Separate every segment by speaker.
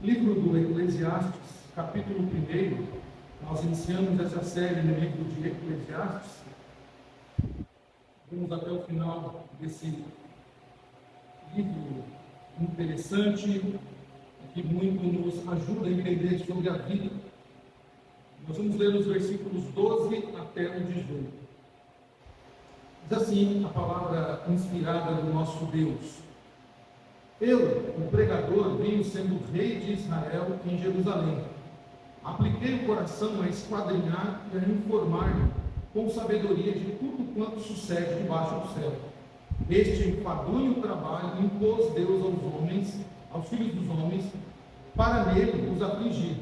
Speaker 1: Livro do Eclesiastes, capítulo 1. Nós iniciamos essa série no livro de Eclesiastes. Vamos até o final desse livro interessante, que muito nos ajuda a entender sobre a vida. Nós vamos ler os versículos 12 até o 18. Diz assim a palavra inspirada do nosso Deus: Eu, o pregador, venho sendo rei de Israel em Jerusalém. Apliquei o coração a esquadrinhar e a informar-me com sabedoria de tudo quanto sucede debaixo do céu. Este enfadonho trabalho impôs Deus aos homens, aos filhos dos homens, para nele os afligir.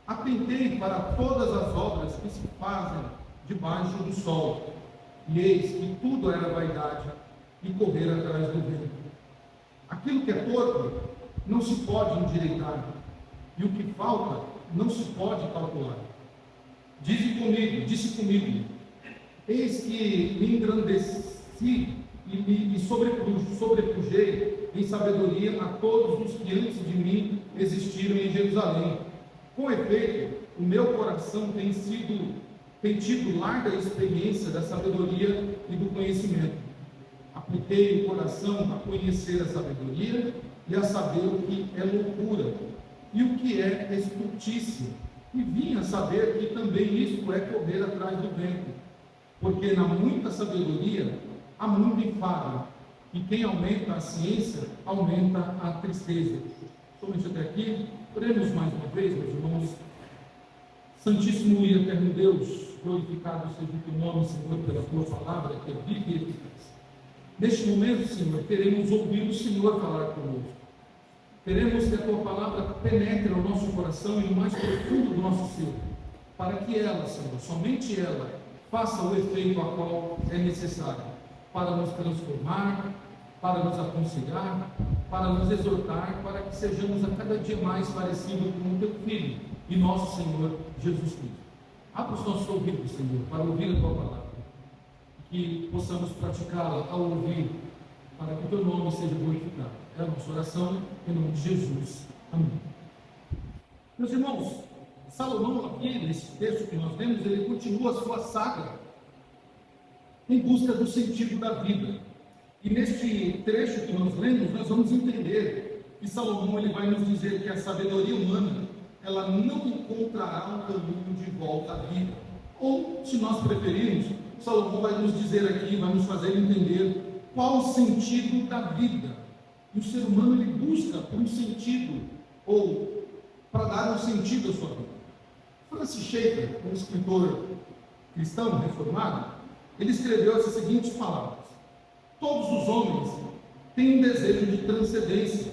Speaker 1: Atentei para todas as obras que se fazem debaixo do sol, e eis que tudo era vaidade e correr atrás do vento. Aquilo que é torpe não se pode endireitar, e o que falta não se pode calcular. Disse comigo, eis que me engrandeci e me sobrepujei em sabedoria a todos os que antes de mim existiram em Jerusalém. Com efeito, o meu coração tem tido larga experiência da sabedoria e do conhecimento. Apliquei o coração a conhecer a sabedoria e a saber o que é loucura e o que é estultícia. E vim a saber que também isto é correr atrás do vento, porque na muita sabedoria há muito enfado, e quem aumenta a ciência aumenta a tristeza. Somente até aqui, oremos mais uma vez, meus irmãos. Santíssimo e eterno Deus, glorificado seja o teu nome, Senhor, pela tua palavra, que é viva e eficaz. Neste momento, Senhor, queremos ouvir o Senhor falar conosco. Queremos que a tua palavra penetre ao nosso coração e no mais profundo do nosso ser, para que ela, Senhor, somente ela, faça o efeito a qual é necessário, para nos transformar, para nos aconselhar, para nos exortar, para que sejamos a cada dia mais parecidos com o teu Filho e nosso Senhor Jesus Cristo. Abra os nossos ouvidos, Senhor, para ouvir a tua palavra, que possamos praticá-la ao ouvir, para que o teu nome seja glorificado. É a nossa oração, em nome de Jesus. Amém. Meus irmãos, Salomão aqui, nesse texto que nós lemos, ele continua a sua saga em busca do sentido da vida. E neste trecho que nós lemos, nós vamos entender que Salomão ele vai nos dizer que a sabedoria humana ela não encontrará um caminho de volta à vida. Ou, se nós preferirmos, Salomão vai nos dizer aqui, vai nos fazer entender qual o sentido da vida. E o ser humano ele busca por um sentido, ou para dar um sentido à sua vida. Francis Schaeffer, um escritor cristão reformado, ele escreveu essas seguintes palavras: todos os homens têm um desejo de transcendência,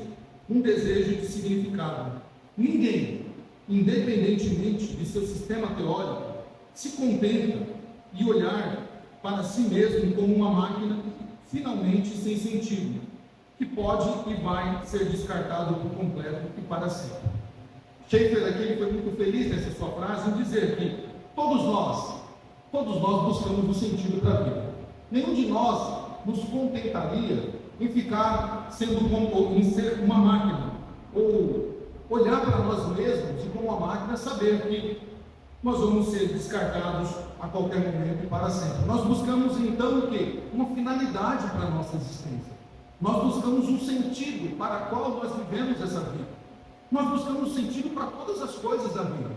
Speaker 1: um desejo de significado. Ninguém, independentemente de seu sistema teórico, se contenta e olhar para si mesmo como uma máquina finalmente sem sentido, que pode e vai ser descartado por completo e para sempre. Schaeffer aqui ele foi muito feliz nessa sua frase em dizer que todos nós buscamos o sentido da vida. Nenhum de nós nos contentaria em ficar em ser uma máquina, ou olhar para nós mesmos e como uma máquina saber que nós vamos ser descartados a qualquer momento e para sempre. Nós buscamos então o quê? Uma finalidade para a nossa existência. Nós buscamos um sentido para o qual nós vivemos essa vida. Nós buscamos um sentido para todas as coisas da vida.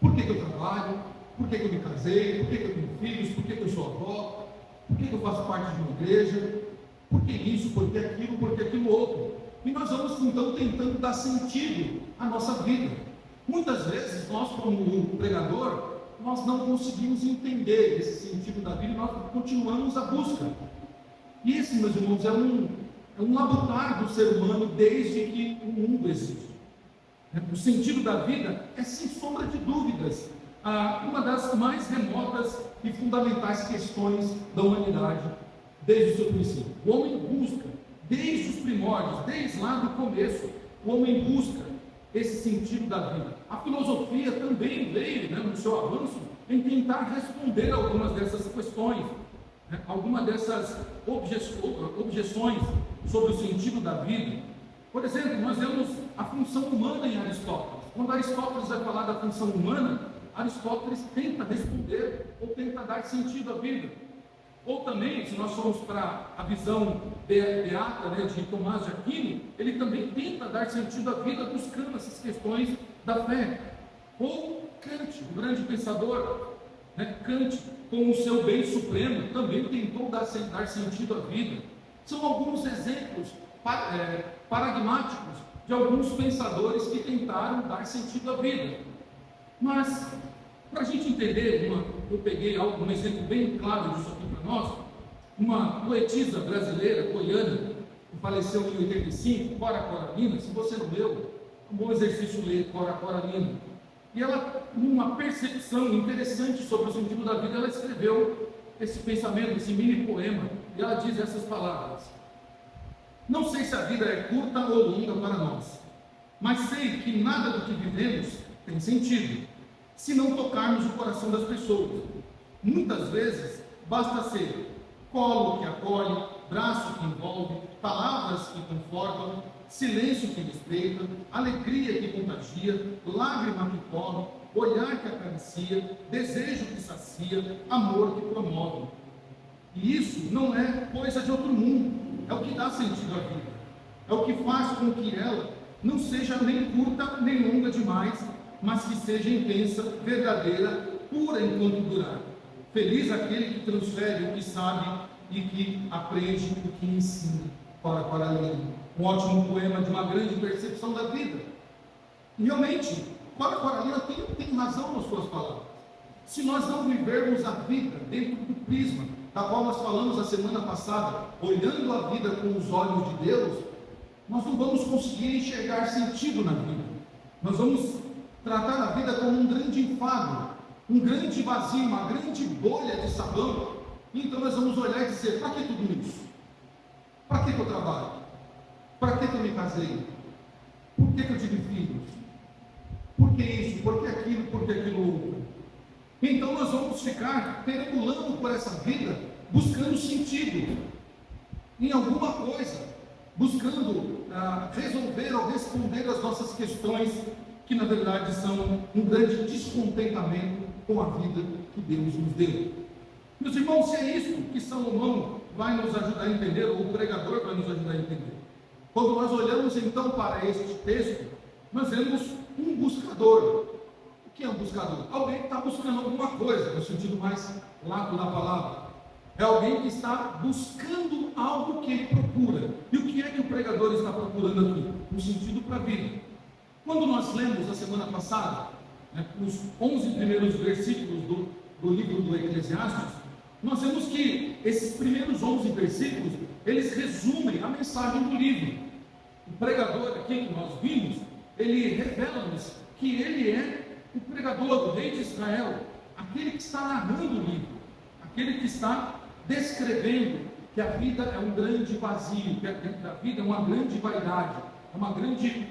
Speaker 1: Por que eu trabalho? Por que eu me casei? Por que eu tenho filhos? Por que eu sou avó? Por que eu faço parte de uma igreja? Por que isso? Por que aquilo? Por que aquilo outro? E nós vamos então tentando dar sentido à nossa vida. Muitas vezes nós, como pregador, nós não conseguimos entender esse sentido da vida e nós continuamos a busca. E esse, meus irmãos, é um labutar do ser humano desde que o mundo existe. O sentido da vida é, sem sombra de dúvidas, uma das mais remotas e fundamentais questões da humanidade desde o seu princípio. O homem busca, desde os primórdios, desde lá do começo, o homem busca esse sentido da vida. A filosofia também veio, no seu avanço, em tentar responder algumas dessas questões, algumas dessas objeções sobre o sentido da vida. Por exemplo, nós vemos a função humana em Aristóteles. Quando Aristóteles vai falar da função humana, Aristóteles tenta responder ou tenta dar sentido à vida. Ou também, se nós formos para a visão beata, né, de Tomás de Aquino, ele também tenta dar sentido à vida buscando essas questões da fé. Ou Kant, o grande pensador, né, Kant, com o seu bem supremo, também tentou dar sentido à vida. São alguns exemplos paradigmáticos de alguns pensadores que tentaram dar sentido à vida. Mas, para a gente entender, eu peguei um exemplo bem claro disso aqui para nós. Uma poetisa brasileira, goiana, que faleceu em 85, Cora Coralina. Se você não leu, é um bom exercício ler Cora Coralina. E ela, numa percepção interessante sobre o sentido da vida, ela escreveu esse pensamento, esse mini poema. E ela diz essas palavras: não sei se a vida é curta ou longa para nós, mas sei que nada do que vivemos tem sentido, se não tocarmos o coração das pessoas. Muitas vezes basta ser colo que acolhe, braço que envolve, palavras que confortam, silêncio que respeita, alegria que contagia, lágrima que corre, olhar que acaricia, desejo que sacia, amor que promove. E isso não é coisa de outro mundo, é o que dá sentido à vida, é o que faz com que ela não seja nem curta nem longa demais, mas que seja intensa, verdadeira, pura enquanto durar. Feliz aquele que transfere o que sabe e que aprende o que ensina. Cora Coralina. Um ótimo poema de uma grande percepção da vida. E realmente, Cora Coralina tem razão nas suas palavras. Se nós não vivermos a vida dentro do prisma, da qual nós falamos a semana passada, olhando a vida com os olhos de Deus, nós não vamos conseguir enxergar sentido na vida. Nós vamos tratar a vida como um grande enfado, um grande vazio, uma grande bolha de sabão. Então nós vamos olhar e dizer: para que tudo isso? Para que eu trabalho? Para que eu me casei? Por que eu tive filhos? Por que isso? Por que aquilo? Por que aquilo outro? Então nós vamos ficar perambulando por essa vida, buscando sentido em alguma coisa, buscando resolver ou responder as nossas questões, que na verdade são um grande descontentamento com a vida que Deus nos deu. Meus irmãos, se é isso que Salomão vai nos ajudar a entender, ou o pregador vai nos ajudar a entender. Quando nós olhamos então para este texto, nós vemos um buscador. O que é um buscador? Alguém que está buscando alguma coisa, no sentido mais lato da palavra. É alguém que está buscando algo que ele procura. E o que é que o pregador está procurando aqui? Um sentido para a vida. Quando nós lemos a semana passada, os 11 primeiros versículos do livro do Eclesiastes, nós vemos que esses primeiros 11 versículos, eles resumem a mensagem do livro. O pregador aqui que nós vimos, ele revela-nos que ele é o pregador do rei de Israel, aquele que está narrando o livro, aquele que está descrevendo que a vida é um grande vazio, que a vida é uma grande vaidade, é uma grande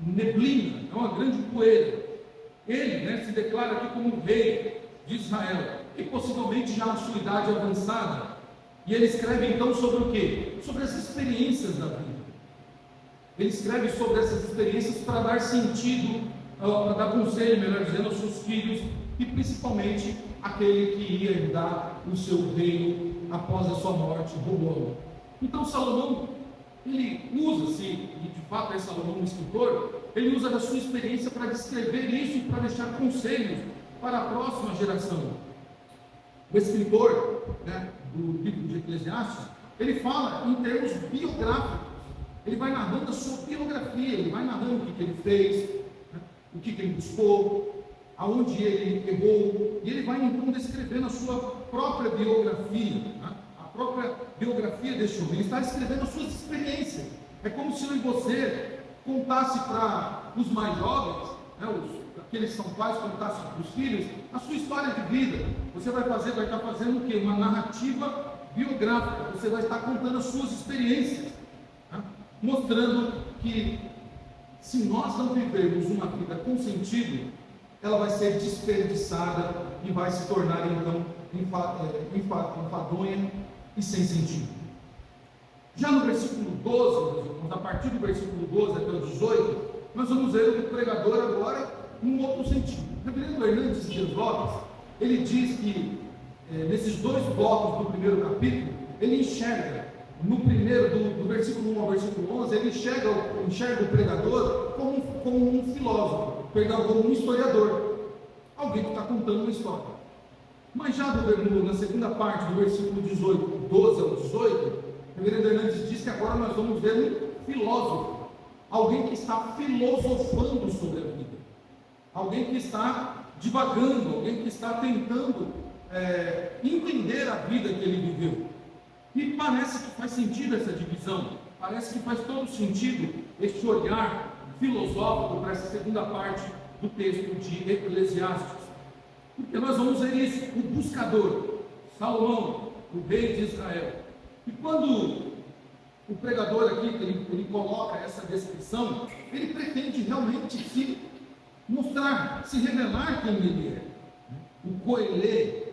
Speaker 1: neblina, é uma grande poeira. Ele se declara aqui como o rei de Israel, e possivelmente já na sua idade avançada, e ele escreve então sobre o quê? Sobre as experiências da vida. Ele escreve sobre essas experiências para dar sentido, para dar conselho, melhor dizendo, aos seus filhos, e principalmente aquele que ia herdar o seu reino após a sua morte, Roboão. Então Salomão, ele usa-se, e de fato é Salomão um escritor, ele usa da sua experiência para descrever isso e para deixar conselhos para a próxima geração. O escritor do livro de Eclesiastes, ele fala em termos biográficos, ele vai narrando a sua biografia, ele vai narrando o que ele fez, o que ele buscou, aonde ele errou, e ele vai então descrevendo a sua própria biografia, a própria biografia deste homem. Ele está escrevendo as suas experiências. É como se eu e você contasse para os mais jovens, aqueles que são pais, contassem para os filhos a sua história de vida. Você vai estar fazendo o quê? Uma narrativa biográfica. Você vai estar contando as suas experiências, mostrando que se nós não vivermos uma vida com sentido, ela vai ser desperdiçada e vai se tornar então enfadonha e sem sentido. Já no versículo 12, meus irmãos, a partir do versículo 12 até o 18, nós vamos ver o pregador agora num outro sentido. O reverendo Hernandes Dias Lopes, ele diz que nesses dois blocos do primeiro capítulo, ele enxerga, no primeiro, do versículo 1 ao versículo 11, ele enxerga o pregador como um filósofo, como um historiador, alguém que está contando uma história. Mas já na segunda parte do versículo 12 ao 18, o reverendo Hernandes diz que agora nós vamos ver um filósofo, alguém que está filosofando sobre a vida, alguém que está divagando, alguém que está tentando entender a vida que ele viveu. E parece que faz sentido essa divisão, parece que faz todo sentido esse olhar filosófico para essa segunda parte do texto de Eclesiastes, porque nós vamos ver isso, o buscador, Salomão, o rei de Israel. E quando o pregador aqui, ele coloca essa descrição, ele pretende realmente se mostrar, se revelar quem ele é. O coelê,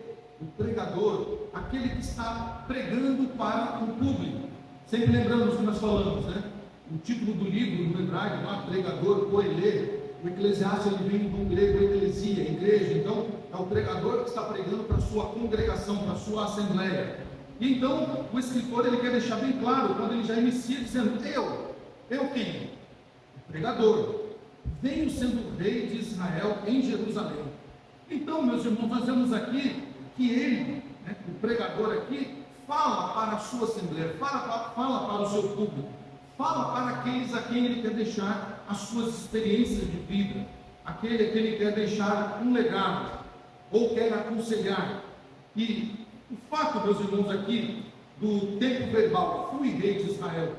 Speaker 1: o pregador, aquele que está pregando para o público. Sempre lembramos que nós falamos, né? O título do livro, no hebraico, lá, pregador, coelê. O Eclesiastes, ele vem do grego eclesia, igreja. Então, é o pregador que está pregando para a sua congregação, para a sua assembleia. E então, o escritor, ele quer deixar bem claro, quando ele já inicia dizendo, eu quem? O pregador. Venho sendo rei de Israel em Jerusalém. Então, meus irmãos, nós vemos aqui que ele, o pregador aqui, fala para a sua assembleia, fala para o seu público, fala para aqueles a quem ele quer deixar as suas experiências de vida, aquele a quem ele quer deixar um legado, ou quer aconselhar. E o fato, meus irmãos, aqui, do tempo verbal, fui rei de Israel,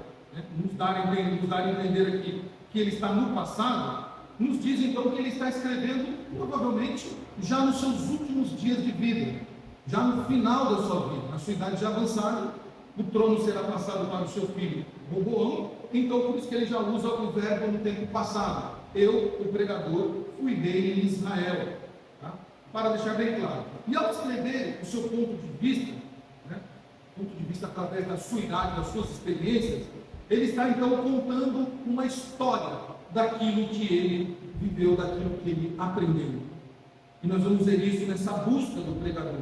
Speaker 1: nos dar a entender aqui que ele está no passado, nos diz então que ele está escrevendo, provavelmente, já nos seus últimos dias de vida, já no final da sua vida, na sua idade já avançada, o trono será passado para o seu filho Roboão, então por isso que ele já usa o verbo no tempo passado. Eu, o pregador, fui rei em Israel, tá? Para deixar bem claro. E ao escrever o seu ponto de vista através da sua idade, das suas experiências, ele está então contando uma história daquilo que ele viveu, daquilo que ele aprendeu. E nós vamos ver isso nessa busca do pregador.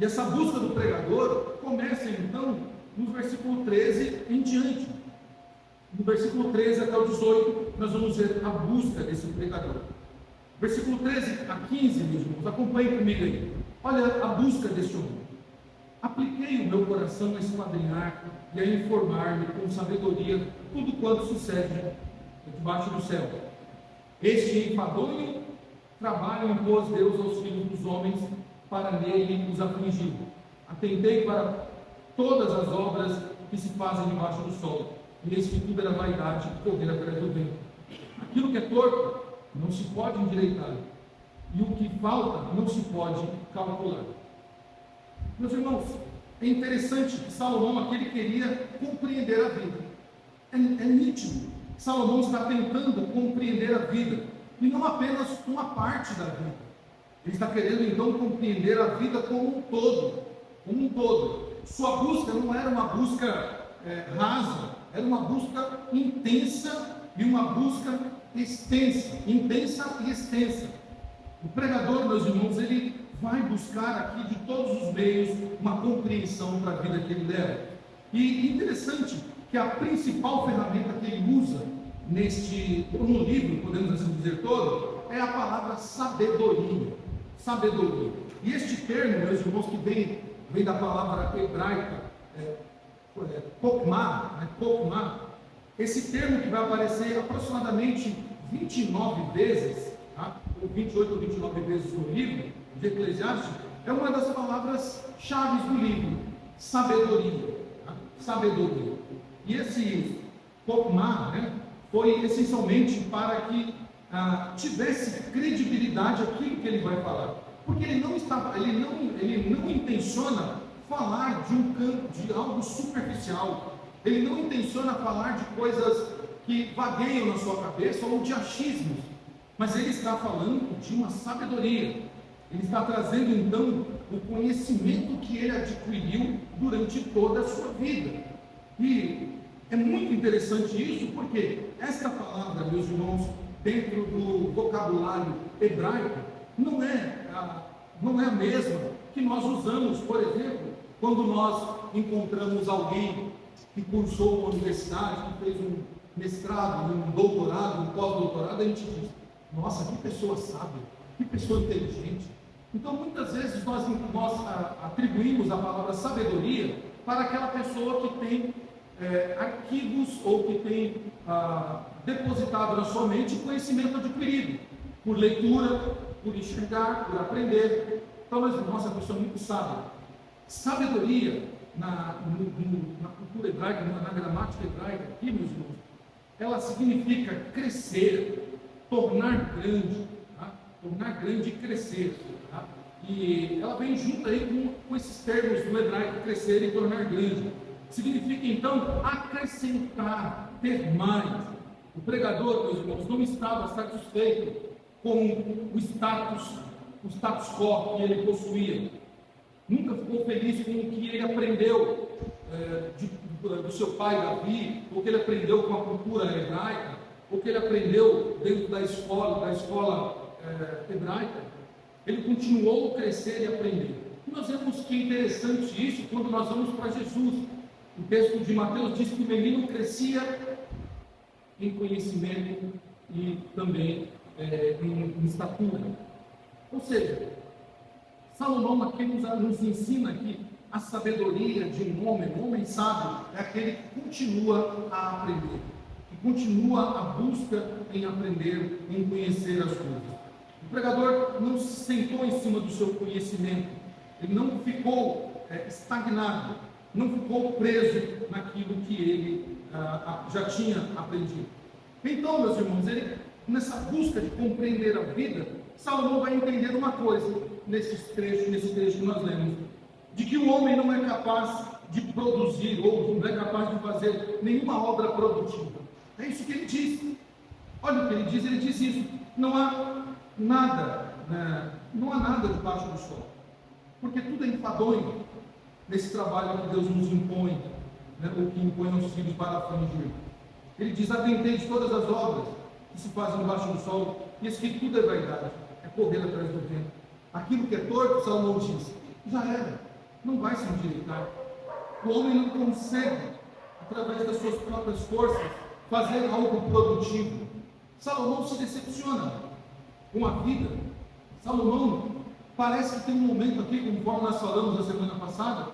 Speaker 1: E essa busca do pregador começa então no versículo 13 em diante. No versículo 13 até o 18, nós vamos ver a busca desse pregador. Versículo 13 a 15, meus irmãos, acompanhem comigo aí. Olha a busca deste homem. Apliquei o meu coração a esquadrinhar e a informar-me com sabedoria tudo quanto sucede debaixo do céu. Este enfadonho trabalho impôs Deus aos filhos dos homens para nele os afligir. Atentei para todas as obras que se fazem debaixo do sol, e eis que tudo era vaidade e correr atrás do vento. Aquilo que é torto não se pode endireitar, e o que falta não se pode calcular. Meus irmãos, é interessante que Salomão aqui ele queria compreender a vida. É nítido. Salomão está tentando compreender a vida, e não apenas uma parte da vida. Ele está querendo então compreender a vida como um todo. Como um todo. Sua busca não era uma busca rasa, era uma busca intensa e uma busca extensa. Intensa e extensa. O pregador, meus irmãos, ele vai buscar aqui de todos os meios uma compreensão para a vida que ele leva. E interessante que a principal ferramenta que ele usa no livro, podemos assim dizer todo, é a palavra sabedoria. Sabedoria. E este termo, meus irmãos, que vem da palavra hebraica Kokmah, esse termo que vai aparecer aproximadamente 29 vezes, tá? 28 ou 29 vezes no livro de Eclesiastes, é uma das palavras-chave do livro, sabedoria. Tá? Sabedoria. E esse Kokmah, foi essencialmente para que tivesse credibilidade aquilo que ele vai falar, porque ele não intenciona falar de algo superficial, ele não intenciona falar de coisas que vagueiam na sua cabeça ou de achismos, mas ele está falando de uma sabedoria, ele está trazendo então o conhecimento que ele adquiriu durante toda a sua vida. E é muito interessante isso, porque esta palavra, meus irmãos, dentro do vocabulário hebraico, não é a mesma que nós usamos, por exemplo, quando nós encontramos alguém que cursou uma universidade, que fez um mestrado, um doutorado, um pós-doutorado, a gente diz: nossa, que pessoa sábia, que pessoa inteligente. Então, muitas vezes nós atribuímos a palavra sabedoria para aquela pessoa que tem arquivos ou que tem depositado na sua mente conhecimento adquirido, por leitura, por enxergar, por aprender. Então, nossa, a pessoa é muito sábia. Sabedoria, na cultura hebraica, na gramática hebraica, aqui, meus irmãos, ela significa crescer, tornar grande, tá? Tornar grande e crescer. Tá? E ela vem junto aí com esses termos do hebraico, crescer e tornar grande. Significa, então, acrescentar, ter mais. O pregador, meus irmãos, não estava satisfeito com o status quo que ele possuía. Nunca ficou feliz com o que ele aprendeu do seu pai Davi, ou que ele aprendeu com a cultura hebraica, ou que ele aprendeu dentro da escola hebraica. Ele continuou a crescer e aprender. E nós vemos que é interessante isso quando nós vamos para Jesus. O texto de Mateus diz que o menino crescia em conhecimento e também em estatura. Ou seja, Salomão aqui nos ensina que a sabedoria de um homem sábio, é aquele que continua a aprender, que continua a busca em aprender, em conhecer as coisas. O pregador não se sentou em cima do seu conhecimento, ele não ficou estagnado, não ficou preso naquilo que ele já tinha aprendido. Então, meus irmãos, nessa busca de compreender a vida, Salomão vai entender uma coisa nesse trecho que nós lemos, de que o homem não é capaz de produzir, ou não é capaz de fazer nenhuma obra produtiva. É isso que ele diz. Olha o que ele diz isso: não há nada debaixo do sol, porque tudo é enfadonho nesse trabalho que Deus nos impõe, ou que impõe aos filhos para afligir. Ele diz: atentei de todas as obras que se fazem debaixo do sol, e isso que tudo é vaidade, é correr atrás do vento. Aquilo que é torto, Salomão diz, já era, não vai se endireitar. O homem não consegue, através das suas próprias forças, fazer algo produtivo. Salomão se decepciona com a vida. Salomão parece que tem um momento aqui, conforme nós falamos na semana passada,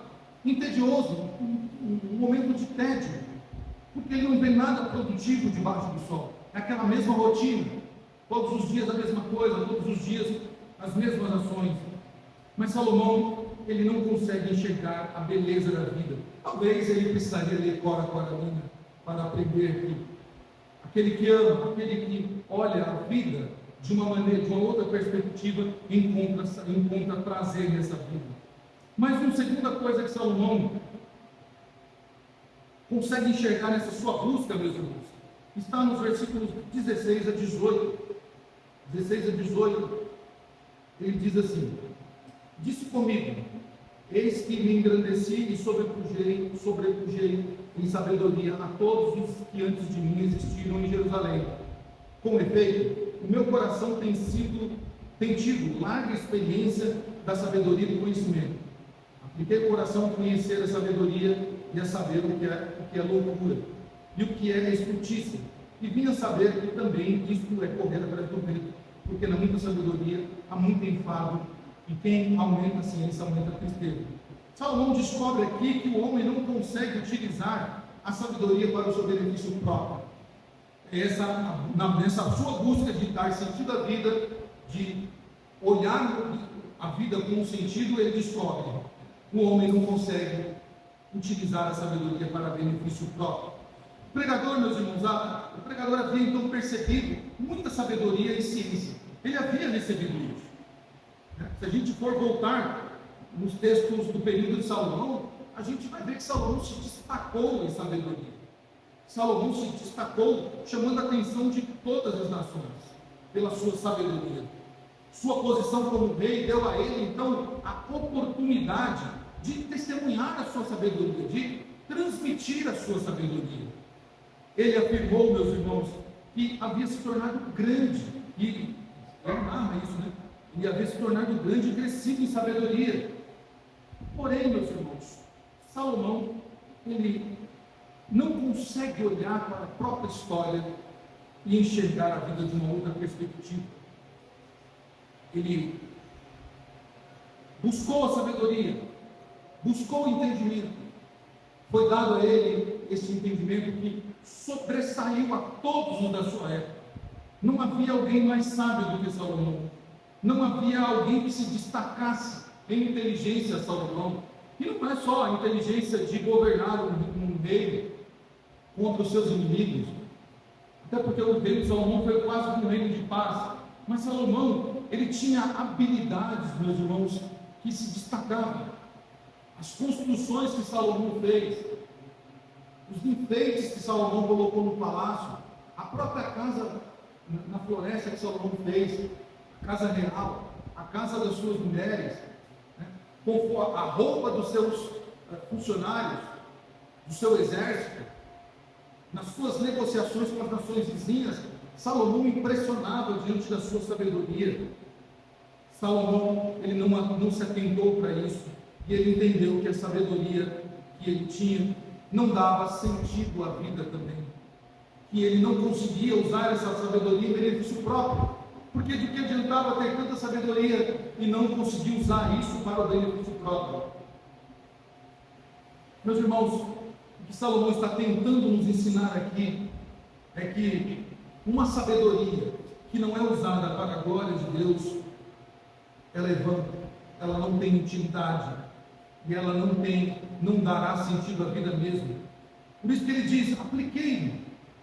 Speaker 1: entedioso, um momento de tédio, porque ele não vê nada produtivo debaixo do sol. É aquela mesma rotina, todos os dias a mesma coisa, todos os dias as mesmas ações. Mas Salomão, ele não consegue enxergar a beleza da vida. Talvez ele precisaria ler Cora Coralina para aprender que aquele que ama, aquele que olha a vida de uma maneira, de uma outra perspectiva, encontra prazer nessa vida. Mas uma segunda coisa que Salomão consegue enxergar nessa sua busca, meus irmãos, está nos versículos 16 a 18. 16 a 18, ele diz assim: disse comigo, eis que me engrandeci e sobrepujei em sabedoria a todos os que antes de mim existiram em Jerusalém. Com efeito, o meu coração tem tido larga experiência da sabedoria e do conhecimento. Apliquei o coração a conhecer a sabedoria e a saber o que é loucura e o que é estultícia. E vim a saber que também isto é correr atrás do vento, porque na muita sabedoria há muito enfado, e quem aumenta a ciência aumenta a tristeza. Salomão descobre aqui que o homem não consegue utilizar a sabedoria para o seu benefício próprio. Nessa sua busca de dar sentido à vida, de olhar a vida com um sentido, ele descobre que o homem não consegue utilizar a sabedoria para benefício próprio. O pregador, meus irmãos, o pregador havia então percebido muita sabedoria e ciência. Ele havia recebido isso. Se a gente for voltar nos textos do período de Salomão, a gente vai ver que Salomão se destacou em sabedoria. Salomão se destacou chamando a atenção de todas as nações pela sua sabedoria. Sua posição como rei deu a ele então a oportunidade de testemunhar a sua sabedoria, de transmitir a sua sabedoria. Ele afirmou, meus irmãos, que havia se tornado grande, e ele narra isso, né? Ele havia se tornado grande e crescido em sabedoria. Porém, meus irmãos, Salomão, ele não consegue olhar para a própria história e enxergar a vida de uma outra perspectiva. Ele buscou a sabedoria, buscou o entendimento. Foi dado a ele esse entendimento que sobressaiu a todos os da sua época. Não havia alguém mais sábio do que Salomão. Não havia alguém que se destacasse em inteligência a Salomão. E não é só a inteligência de governar um reino contra os seus inimigos. Até porque o reino de Salomão foi quase um reino de paz. Mas Salomão, ele tinha habilidades, meus irmãos, que se destacavam. As construções que Salomão fez, os enfeites que Salomão colocou no palácio, a própria casa na floresta que Salomão fez, a casa real, a casa das suas mulheres, né? A roupa dos seus funcionários, do seu exército, nas suas negociações com as nações vizinhas, Salomão impressionava diante da sua sabedoria. Salomão, ele não se atentou para isso, e ele entendeu que a sabedoria que ele tinha não dava sentido à vida também, que ele não conseguia usar essa sabedoria em benefício próprio, porque de que adiantava ter tanta sabedoria e não conseguir usar isso para o benefício próprio? Meus irmãos, o que Salomão está tentando nos ensinar aqui é que uma sabedoria que não é usada para a glória de Deus, ela é vã, ela não tem utilidade, e ela não dará sentido à vida mesmo. Por isso que ele diz: apliquei,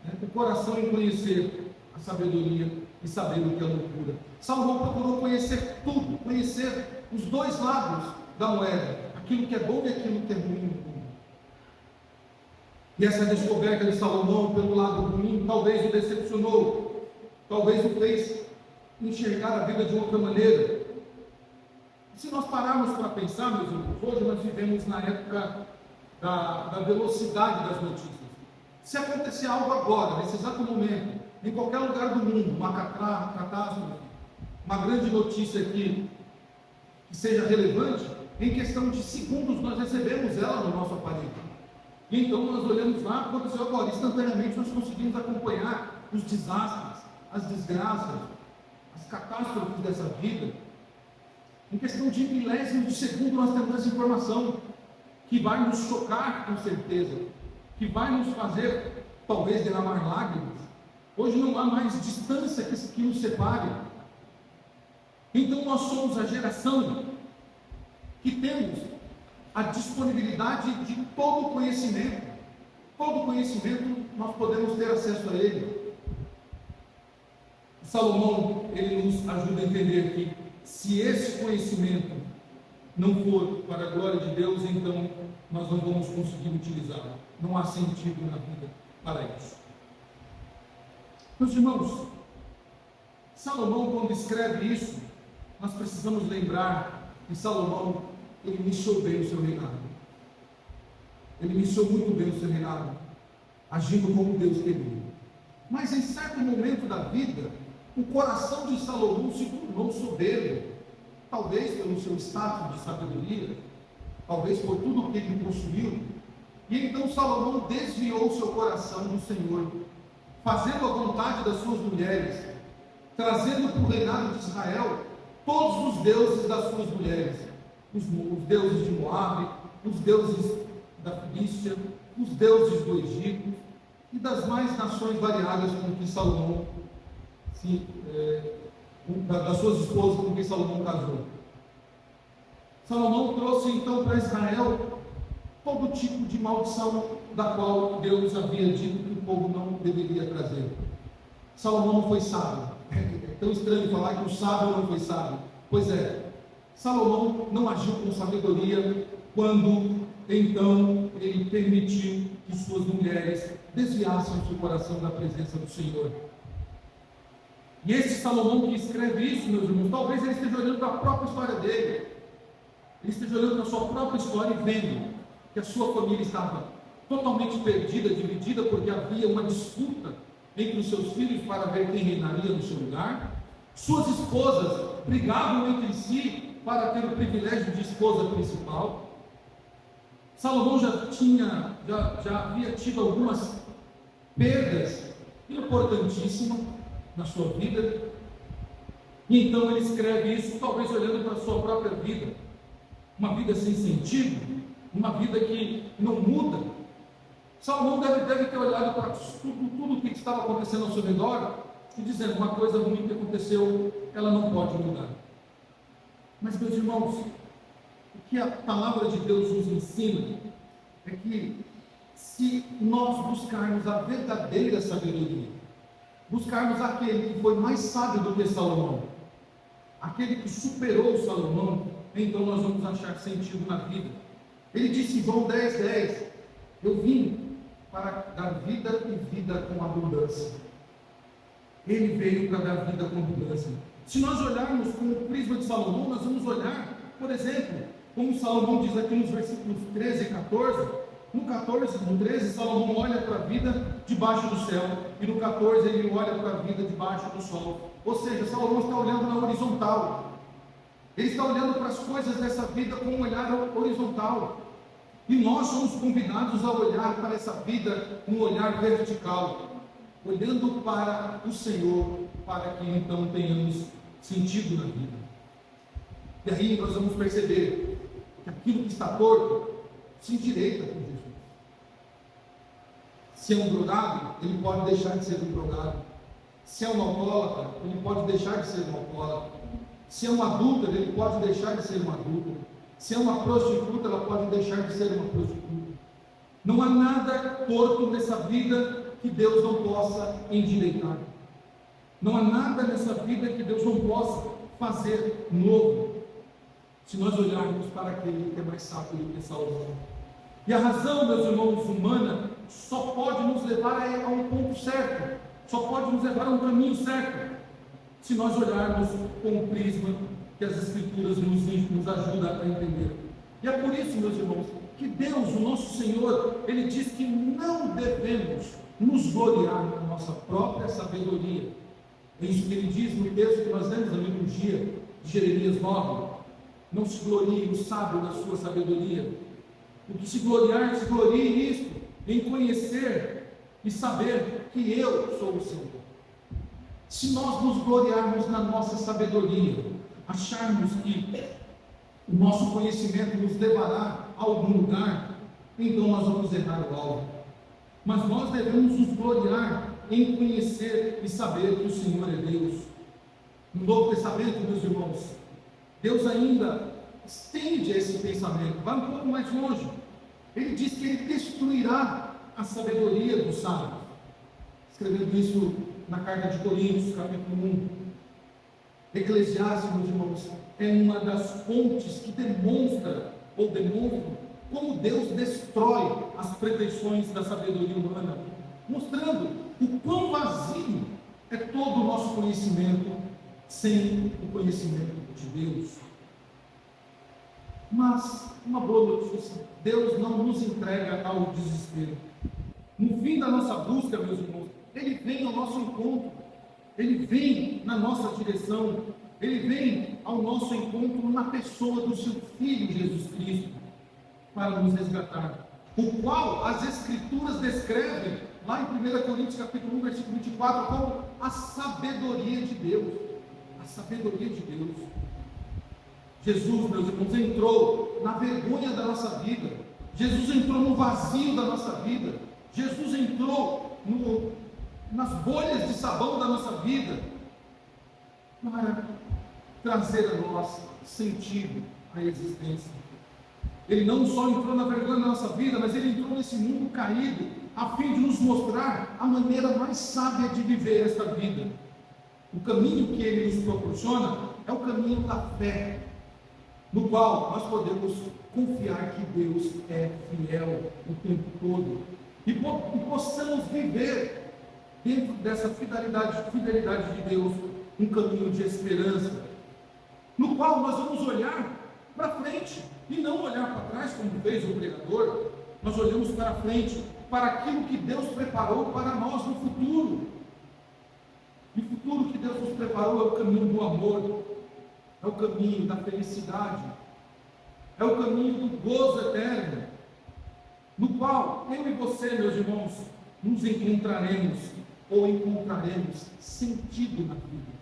Speaker 1: né, o coração em conhecer a sabedoria e saber o que é loucura. Salomão procurou conhecer tudo, conhecer os dois lados da moeda, aquilo que é bom e aquilo que é ruim no mundo. E essa descoberta de Salomão pelo lado ruim talvez o decepcionou, talvez o fez enxergar a vida de outra maneira. Se nós pararmos para pensar, meus irmãos, hoje nós vivemos na época da velocidade das notícias. Se acontecer algo agora, nesse exato momento, em qualquer lugar do mundo, uma catástrofe, uma grande notícia aqui, que seja relevante, em questão de segundos nós recebemos ela no nosso aparelho. E então nós olhamos lá, aconteceu agora, instantaneamente nós conseguimos acompanhar os desastres, as desgraças, as catástrofes dessa vida. Em questão de milésimos de segundo nós temos essa informação que vai nos chocar com certeza, que vai nos fazer talvez derramar lágrimas. Hoje não há mais distância que nos separe. Então nós somos a geração que temos a disponibilidade de todo o conhecimento. Todo conhecimento nós podemos ter acesso a ele. Salomão, ele nos ajuda a entender que se esse conhecimento não for para a glória de Deus, então nós não vamos conseguir utilizá-lo. Não há sentido na vida para isso. Meus irmãos, Salomão, quando escreve isso, nós precisamos lembrar que Salomão, ele iniciou bem o seu reinado. Ele iniciou muito bem o seu reinado, agindo como Deus queria. Mas em certo momento da vida, o coração de Salomão se tornou soberbo, talvez pelo seu status de sabedoria, talvez por tudo o que ele possuiu. E então Salomão desviou seu coração do Senhor, fazendo a vontade das suas mulheres, trazendo para o reinado de Israel todos os deuses das suas mulheres, os deuses de Moabe, os deuses da Filístia, os deuses do Egito e das mais nações variadas com que Salomão das suas esposas com quem Salomão casou. Salomão trouxe então para Israel todo tipo de maldição da qual Deus havia dito que o povo não deveria trazer. Salomão não foi sábio. É tão estranho falar que o sábio não foi sábio. Pois é, Salomão não agiu com sabedoria quando então ele permitiu que suas mulheres desviassem o seu coração da presença do Senhor. E esse Salomão que escreve isso, meus irmãos, talvez ele esteja olhando para a própria história dele. Ele esteja olhando para a sua própria história e vendo que a sua família estava totalmente perdida, dividida, porque havia uma disputa entre os seus filhos para ver quem reinaria no seu lugar. Suas esposas brigavam entre si para ter o privilégio de esposa principal. Salomão já havia tido algumas perdas importantíssimas na sua vida, e então ele escreve isso, talvez olhando para a sua própria vida, uma vida sem sentido, uma vida que não muda. Salomão deve ter olhado para tudo o que estava acontecendo ao seu redor e dizendo: uma coisa ruim que aconteceu, ela não pode mudar. Mas, meus irmãos, o que a palavra de Deus nos ensina é que, se nós buscarmos a verdadeira sabedoria, buscarmos aquele que foi mais sábio do que Salomão, aquele que superou Salomão, então nós vamos achar sentido na vida. Ele disse em João 10:10: eu vim para dar vida e vida com abundância. Ele veio para dar vida com abundância. Se nós olharmos com o prisma de Salomão, nós vamos olhar, por exemplo, como Salomão diz aqui nos versículos 13 e 14. No 13, Salomão olha para a vida debaixo do céu, e no 14 ele olha para a vida debaixo do sol. Ou seja, Salomão está olhando na horizontal. Ele está olhando para as coisas dessa vida com um olhar horizontal. E nós somos convidados a olhar para essa vida com um olhar vertical, olhando para o Senhor, para que então tenhamos sentido na vida. E aí nós vamos perceber que aquilo que está torto se endireita com Jesus. Se é um drogado, ele pode deixar de ser um drogado. Se é um alcoólatra, ele pode deixar de ser um alcoólatra. Se é um adúltero, ele pode deixar de ser um adúltero. Se é uma prostituta, ela pode deixar de ser uma prostituta. Não há nada torto nessa vida que Deus não possa endireitar. Não há nada nessa vida que Deus não possa fazer novo, se nós olharmos para aquele que é mais sábio do que Salomão. E a razão, meus irmãos, humana, só pode nos levar a um ponto certo, só pode nos levar a um caminho certo, se nós olharmos com o prisma que as Escrituras nos ajudam a entender. E é por isso, meus irmãos, que Deus, o nosso Senhor, Ele diz que não devemos nos gloriar na nossa própria sabedoria. É isso que Ele diz no texto que nós lemos na liturgia de Jeremias 9. Não se glorie o sábio na sua sabedoria. O que se gloriar, se glorie nisto, em conhecer e saber que eu sou o Senhor. Se nós nos gloriarmos na nossa sabedoria, acharmos que o nosso conhecimento nos levará a algum lugar, então nós vamos errar o alvo. Mas nós devemos nos gloriar em conhecer e saber que o Senhor é Deus. No Novo Testamento, meus irmãos, Deus ainda estende esse pensamento, vai um pouco mais longe. Ele diz que Ele destruirá a sabedoria dos sábios, escrevendo isso na carta de Coríntios, capítulo 1. Eclesiastes, meus irmãos, é uma das fontes que demonstra como Deus destrói as pretensões da sabedoria humana, mostrando o quão vazio é todo o nosso conhecimento sem o conhecimento de Deus. Mas, uma boa notícia, Deus não nos entrega ao desespero. No fim da nossa busca, meus irmãos, Ele vem ao nosso encontro, Ele vem na nossa direção, Ele vem ao nosso encontro na pessoa do seu Filho Jesus Cristo, para nos resgatar, o qual as Escrituras descrevem, lá em 1 Coríntios capítulo 1, versículo 24, como a sabedoria de Deus. A sabedoria de Deus. Jesus, meus irmãos, entrou na vergonha da nossa vida. Jesus entrou no vazio da nossa vida. Jesus entrou nas bolhas de sabão da nossa vida, para trazer a nós sentido à existência. Ele não só entrou na vergonha da nossa vida, mas Ele entrou nesse mundo caído, a fim de nos mostrar a maneira mais sábia de viver esta vida. O caminho que Ele nos proporciona é o caminho da fé, no qual nós podemos confiar que Deus é fiel o tempo todo, e possamos viver dentro dessa fidelidade de Deus, um caminho de esperança, no qual nós vamos olhar para frente e não olhar para trás, como fez o pregador, nós olhamos para frente, para aquilo que Deus preparou para nós no futuro. E o futuro que Deus nos preparou é o caminho do amor, é o caminho da felicidade, é o caminho do gozo eterno, no qual eu e você, meus irmãos, nos encontraremos sentido na vida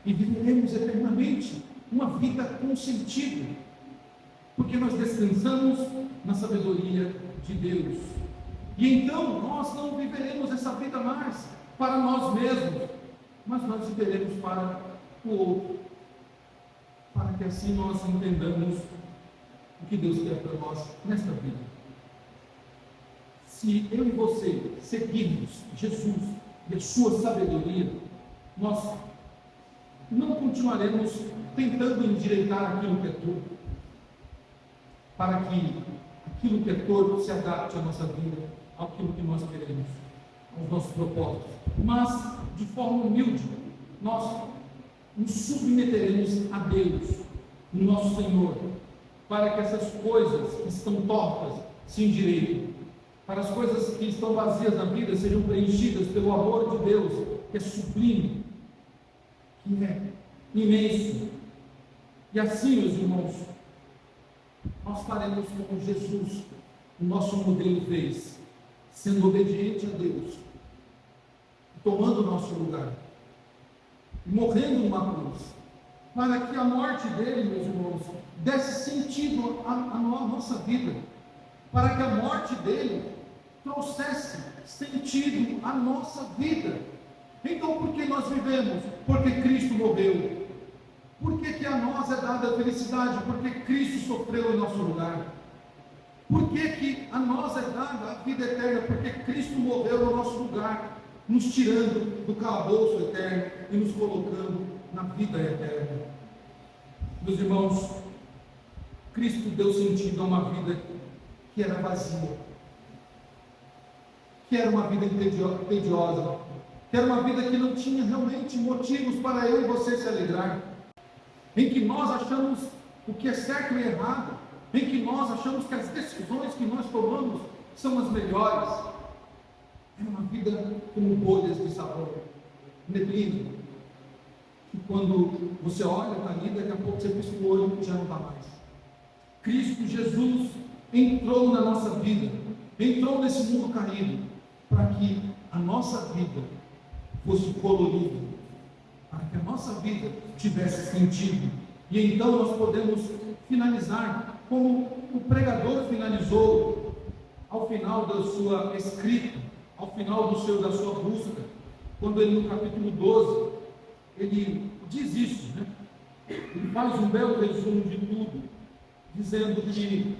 Speaker 1: e viveremos eternamente uma vida com sentido, porque nós descansamos na sabedoria de Deus. E então nós não viveremos essa vida mais para nós mesmos, mas nós viveremos para o outro, para que assim nós entendamos o que Deus quer para nós nesta vida. Se eu e você seguirmos Jesus e a sua sabedoria, nós não continuaremos tentando endireitar aquilo que é torto, para que aquilo que é torto se adapte à nossa vida, àquilo que nós queremos, aos nossos propósitos. Mas, de forma humilde, nós nos submeteremos a Deus, o nosso Senhor, para que essas coisas que estão tortas se endireitem, para as coisas que estão vazias na vida sejam preenchidas pelo amor de Deus, que é sublime, que é imenso. E assim, meus irmãos, nós faremos como Jesus, o nosso modelo, fez, sendo obediente a Deus, tomando o nosso lugar, morrendo numa cruz, para que a morte dele, meus irmãos, desse sentido à nossa vida, para que a morte dele trouxesse sentido à nossa vida. Então, por que nós vivemos? Porque Cristo morreu. Por que a nós é dada a felicidade? Porque Cristo sofreu em nosso lugar. Por que a nós é dada a vida eterna? Porque Cristo morreu no nosso lugar, nos tirando do calabouço eterno e nos colocando na vida eterna. Meus irmãos, Cristo deu sentido a uma vida que era vazia, que era uma vida tediosa, que era uma vida que não tinha realmente motivos para eu e você se alegrar, em que nós achamos o que é certo e errado, em que nós achamos que as decisões que nós tomamos são as melhores. Era uma vida como bolhas de sabão, neblina, que quando você olha para ali, daqui a pouco você pisca o olho e já não está mais. Cristo Jesus entrou na nossa vida, entrou nesse mundo caído, para que a nossa vida fosse colorida, para que a nossa vida tivesse sentido. E então nós podemos finalizar como o pregador finalizou ao final da sua escrita, ao final da sua busca, quando ele, no capítulo 12, ele diz isso, né? Ele faz um belo resumo de tudo, dizendo que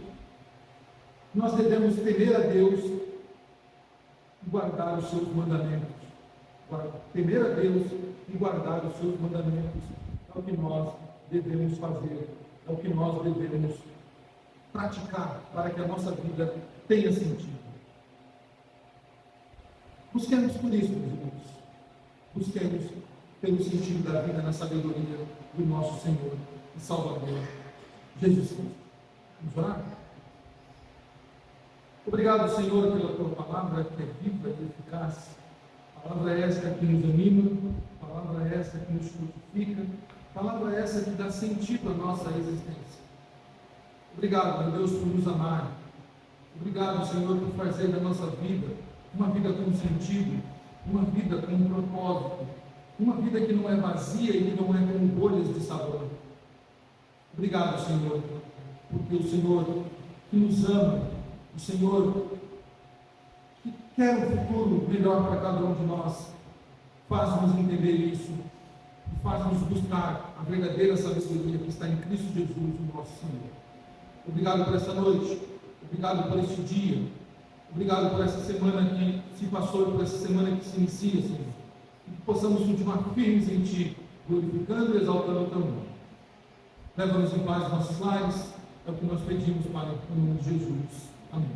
Speaker 1: nós devemos temer a Deus e guardar os seus mandamentos. Temer a Deus e guardar os seus mandamentos é o que nós devemos fazer, é o que nós devemos praticar para que a nossa vida tenha sentido. Busquemos por isso, meus irmãos. Busquemos pelo sentido da vida na sabedoria do nosso Senhor e Salvador, Jesus Cristo. Vamos orar? Obrigado, Senhor, pela tua palavra que é viva e eficaz. Palavra esta que nos anima, palavra esta que nos fortifica, palavra essa que dá sentido à nossa existência. Obrigado, meu Deus, por nos amar. Obrigado, Senhor, por fazer da nossa vida uma vida com sentido, uma vida com um propósito, uma vida que não é vazia e que não é como bolhas de sabor. Obrigado, Senhor, porque o Senhor que nos ama, o Senhor que quer um futuro melhor para cada um de nós, faz-nos entender isso e faz-nos buscar a verdadeira sabedoria que está em Cristo Jesus, o nosso Senhor. Obrigado por essa noite, obrigado por este dia, obrigado por essa semana que se passou e por essa semana que se inicia, Senhor. E que possamos continuar firmes em Ti, glorificando e exaltando o Teu nome. Leva-nos em paz nossos lares, é o que nós pedimos, Pai, em nome de Jesus. Amém.